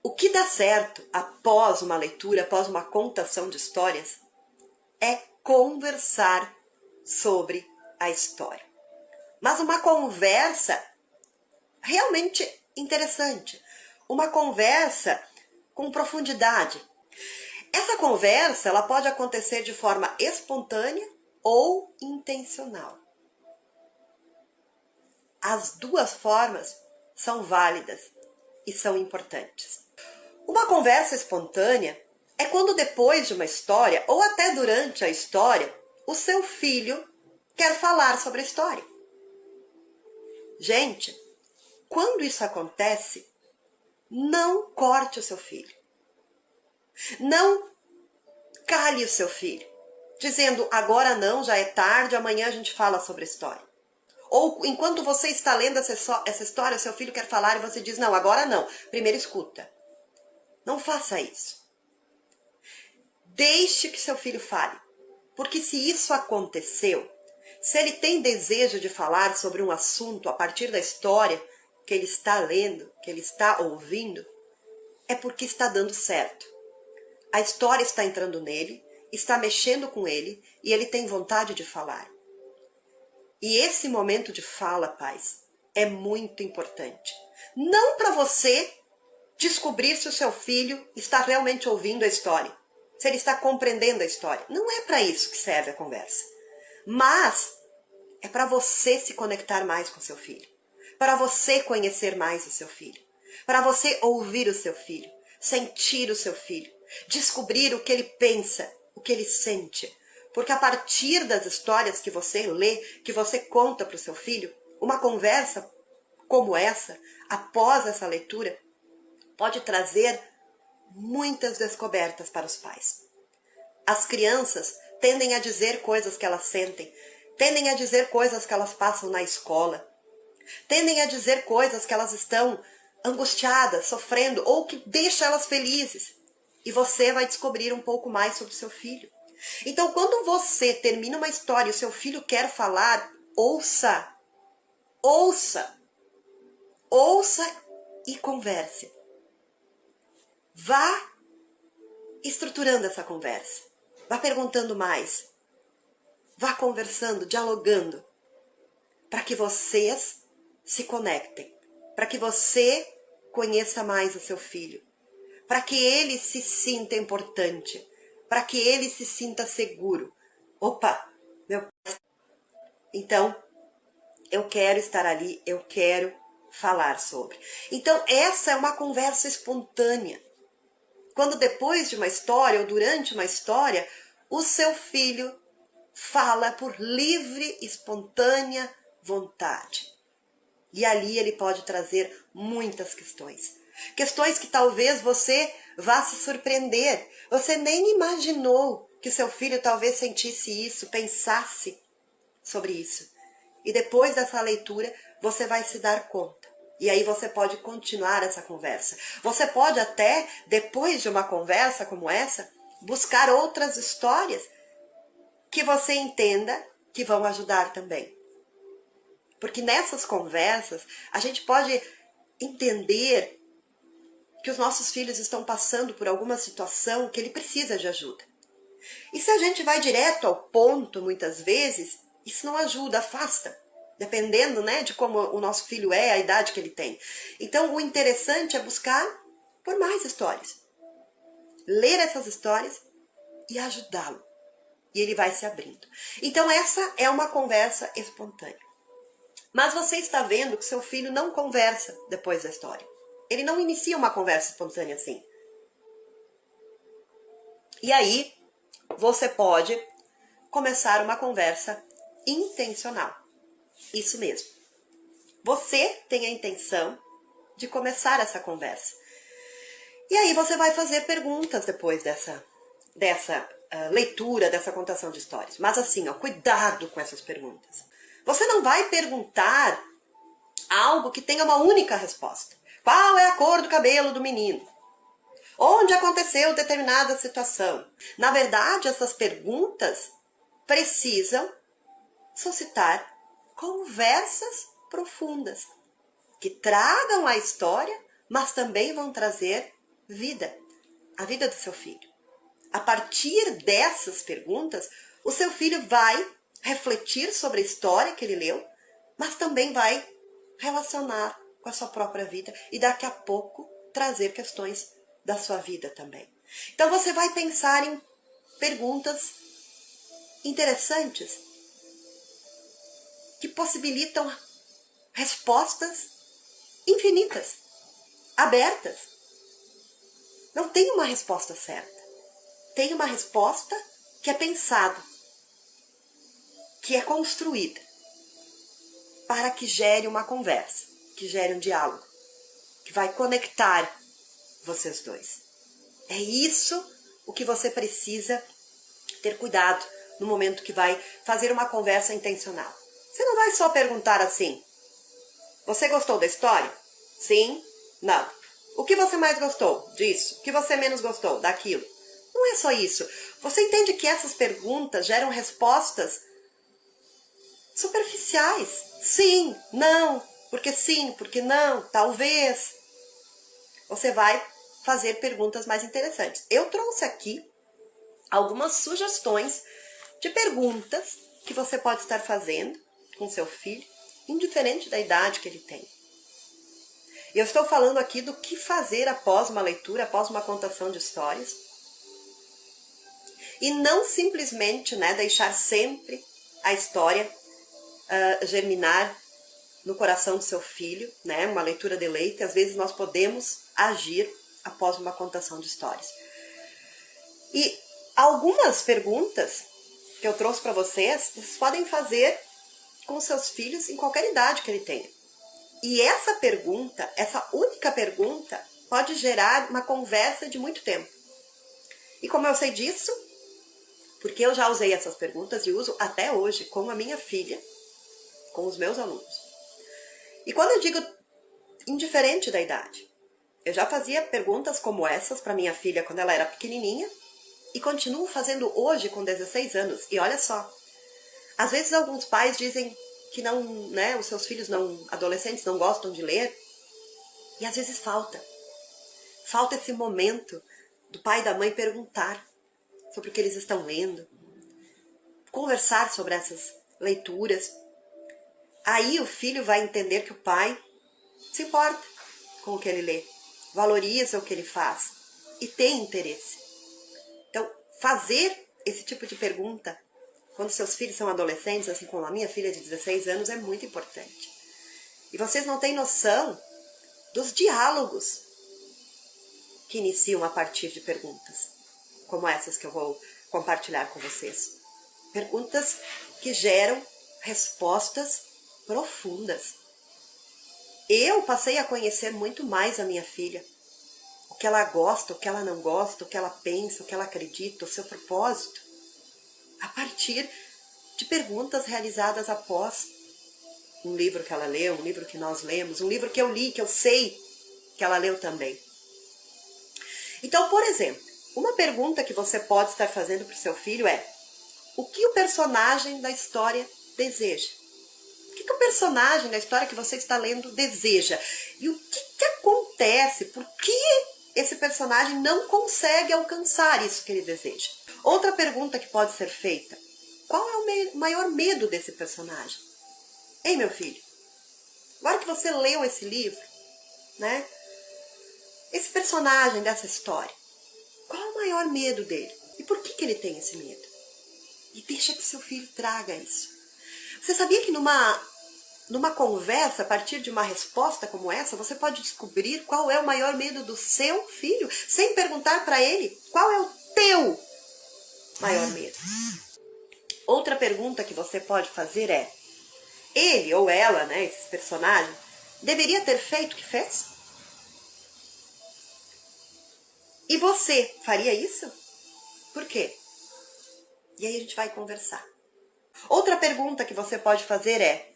O que dá certo após uma leitura, após uma contação de histórias, é conversar sobre a história. Mas uma conversa realmente interessante, uma conversa com profundidade. Essa conversa ela pode acontecer de forma espontânea ou intencional. As duas formas são válidas e são importantes. Uma conversa espontânea é quando depois de uma história, ou até durante a história, o seu filho quer falar sobre a história. Gente, quando isso acontece, não corte o seu filho. Não cale o seu filho, dizendo agora não, já é tarde, amanhã a gente fala sobre a história. Ou enquanto você está lendo essa história, o seu filho quer falar e você diz não, agora não, primeiro escuta. Não faça isso. Deixe que seu filho fale, porque se isso aconteceu, se ele tem desejo de falar sobre um assunto a partir da história que ele está lendo, que ele está ouvindo, é porque está dando certo. A história está entrando nele, está mexendo com ele e ele tem vontade de falar. E esse momento de fala, pais, é muito importante. Não para você descobrir se o seu filho está realmente ouvindo a história, se ele está compreendendo a história. Não é para isso que serve a conversa. Mas é para você se conectar mais com o seu filho, para você conhecer mais o seu filho, para você ouvir o seu filho, sentir o seu filho, descobrir o que ele pensa, o que ele sente. Porque a partir das histórias que você lê, que você conta para o seu filho, uma conversa como essa, após essa leitura, pode trazer muitas descobertas para os pais. As crianças tendem a dizer coisas que elas sentem, tendem a dizer coisas que elas passam na escola, tendem a dizer coisas que elas estão angustiadas, sofrendo, ou que deixa elas felizes. E você vai descobrir um pouco mais sobre o seu filho. Então, quando você termina uma história e o seu filho quer falar, ouça. Ouça. Ouça e converse. Vá estruturando essa conversa. Vá perguntando mais. Vá conversando, dialogando. Para que vocês se conectem. Para que você conheça mais o seu filho. Para que ele se sinta importante. Para que ele se sinta seguro. Opa, meu pai. Então, eu quero estar ali, eu quero falar sobre. Então, essa é uma conversa espontânea. Quando depois de uma história ou durante uma história, o seu filho fala por livre, espontânea vontade. E ali ele pode trazer muitas questões. Questões que talvez você vá se surpreender. Você nem imaginou que seu filho talvez sentisse isso, pensasse sobre isso. E depois dessa leitura, você vai se dar conta. E aí você pode continuar essa conversa. Você pode até, depois de uma conversa como essa, buscar outras histórias que você entenda que vão ajudar também. Porque nessas conversas, a gente pode entender que os nossos filhos estão passando por alguma situação que ele precisa de ajuda. E se a gente vai direto ao ponto, muitas vezes, isso não ajuda, afasta. Dependendo, né, de como o nosso filho é, a idade que ele tem. Então, o interessante é buscar por mais histórias. Ler essas histórias e ajudá-lo. E ele vai se abrindo. Então, essa é uma conversa espontânea. Mas você está vendo que seu filho não conversa depois da história. Ele não inicia uma conversa espontânea assim. E aí, você pode começar uma conversa intencional. Isso mesmo. Você tem a intenção de começar essa conversa. E aí você vai fazer perguntas depois dessa leitura, dessa contação de histórias. Mas assim, ó, cuidado com essas perguntas. Você não vai perguntar algo que tenha uma única resposta. Qual é a cor do cabelo do menino? Onde aconteceu determinada situação? Na verdade, essas perguntas precisam suscitar conversas profundas que tragam a história, mas também vão trazer vida, a vida do seu filho. A partir dessas perguntas, o seu filho vai refletir sobre a história que ele leu, mas também vai relacionar com a sua própria vida e daqui a pouco trazer questões da sua vida também. Então você vai pensar em perguntas interessantes que possibilitam respostas infinitas, abertas. Não tem uma resposta certa. Tem uma resposta que é pensada, que é construída, para que gere uma conversa, que gere um diálogo, que vai conectar vocês dois. É isso o que você precisa ter cuidado no momento que vai fazer uma conversa intencional. Você não vai só perguntar assim: você gostou da história? Sim? Não. O que você mais gostou disso? O que você menos gostou daquilo? Não é só isso. Você entende que essas perguntas geram respostas superficiais? Sim, não, porque não, talvez. Você vai fazer perguntas mais interessantes. Eu trouxe aqui algumas sugestões de perguntas que você pode estar fazendo com seu filho, indiferente da idade que ele tem. E eu estou falando aqui do que fazer após uma leitura, após uma contação de histórias. E não simplesmente deixar sempre a história germinar no coração do seu filho, uma leitura de leite. Às vezes nós podemos agir após uma contação de histórias. E algumas perguntas que eu trouxe para vocês podem fazer com seus filhos em qualquer idade que ele tenha. E essa pergunta, essa única pergunta, pode gerar uma conversa de muito tempo. E como eu sei disso? Porque eu já usei essas perguntas e uso até hoje com a minha filha, com os meus alunos. E quando eu digo indiferente da idade, eu já fazia perguntas como essas para minha filha quando ela era pequenininha e continuo fazendo hoje com 16 anos. E olha só, às vezes alguns pais dizem que não, os seus filhos adolescentes não gostam de ler, e às vezes falta esse momento do pai e da mãe perguntar sobre o que eles estão lendo, conversar sobre essas leituras. Aí o filho vai entender que o pai se importa com o que ele lê, valoriza o que ele faz e tem interesse. Então, fazer esse tipo de pergunta quando seus filhos são adolescentes, assim como a minha filha de 16 anos, é muito importante. E vocês não têm noção dos diálogos que iniciam a partir de perguntas, como essas que eu vou compartilhar com vocês. Perguntas que geram respostas profundas. Eu passei a conhecer muito mais a minha filha. O que ela gosta, o que ela não gosta, o que ela pensa, o que ela acredita, o seu propósito. A partir de perguntas realizadas após um livro que ela leu, um livro que nós lemos, um livro que eu li, que eu sei que ela leu também. Então, por exemplo, uma pergunta que você pode estar fazendo para o seu filho é: o que o personagem da história deseja? O que o personagem da história que você está lendo deseja? E o que acontece? Por que esse personagem não consegue alcançar isso que ele deseja? Outra pergunta que pode ser feita: qual é o maior medo desse personagem? Ei, meu filho, agora que você leu esse livro, esse personagem dessa história, qual é o maior medo dele? E por que ele tem esse medo? E deixa que seu filho traga isso. Você sabia que numa conversa, a partir de uma resposta como essa, você pode descobrir qual é o maior medo do seu filho, sem perguntar para ele qual é o teu maior medo? Outra pergunta que você pode fazer é: ele ou ela, esse personagem, deveria ter feito o que fez? E você faria isso? Por quê? E aí a gente vai conversar. Outra pergunta que você pode fazer é: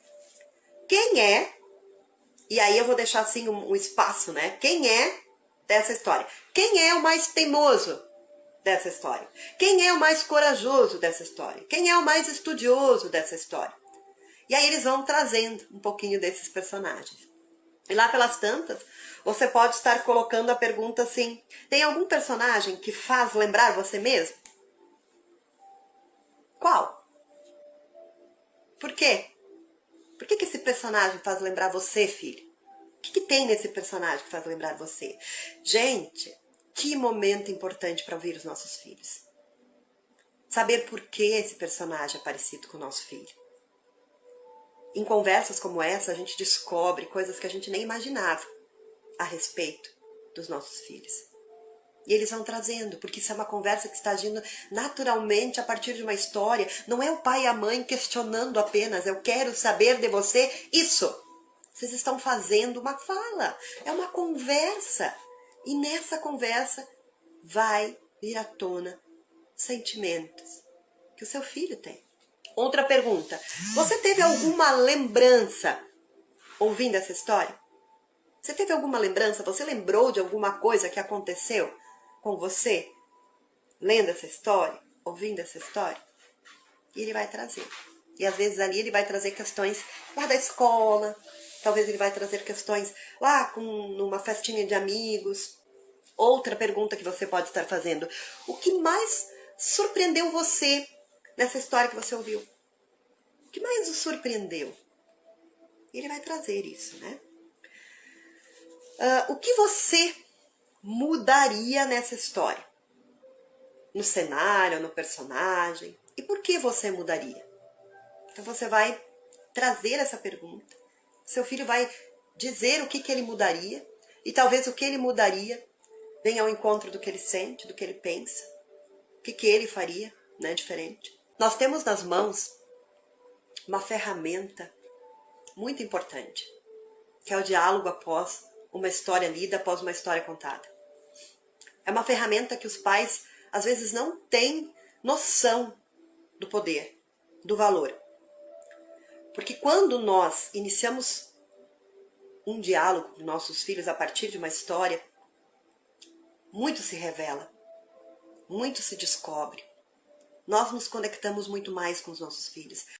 quem é? E aí eu vou deixar assim um espaço, Quem é dessa história? Quem é o mais teimoso dessa história? Quem é o mais corajoso dessa história? Quem é o mais estudioso dessa história? E aí eles vão trazendo um pouquinho desses personagens. E lá pelas tantas, você pode estar colocando a pergunta assim: tem algum personagem que faz lembrar você mesmo? Qual? Por quê? Por que esse personagem faz lembrar você, filho? O que tem nesse personagem que faz lembrar você? Gente, que momento importante para ouvir os nossos filhos. Saber por que esse personagem é parecido com o nosso filho. Em conversas como essa, a gente descobre coisas que a gente nem imaginava a respeito dos nossos filhos. E eles vão trazendo, porque isso é uma conversa que está agindo naturalmente a partir de uma história. Não é o pai e a mãe questionando apenas, eu quero saber de você isso. Vocês estão fazendo uma fala, é uma conversa. E nessa conversa vai vir à tona sentimentos que o seu filho tem. Outra pergunta, você teve alguma lembrança ouvindo essa história? Você teve alguma lembrança? Você lembrou de alguma coisa que aconteceu com você? Lendo essa história? Ouvindo essa história? E ele vai trazer. E às vezes ali ele vai trazer questões lá da escola. Talvez ele vai trazer questões lá numa festinha de amigos. Outra pergunta que você pode estar fazendo. O que mais surpreendeu você nessa história que você ouviu? O que mais o surpreendeu? E ele vai trazer isso, né? O que você mudaria nessa história? No cenário, no personagem? E por que você mudaria? Então você vai trazer essa pergunta. Seu filho vai dizer o que ele mudaria. E talvez o que ele mudaria venha ao encontro do que ele sente, do que ele pensa. O que ele faria, né, diferente. Nós temos nas mãos uma ferramenta muito importante, que é o diálogo após uma história lida, após uma história contada. É uma ferramenta que os pais, às vezes, não têm noção do poder, do valor. Porque quando nós iniciamos um diálogo com nossos filhos a partir de uma história, muito se revela, muito se descobre. Nós nos conectamos muito mais com os nossos filhos.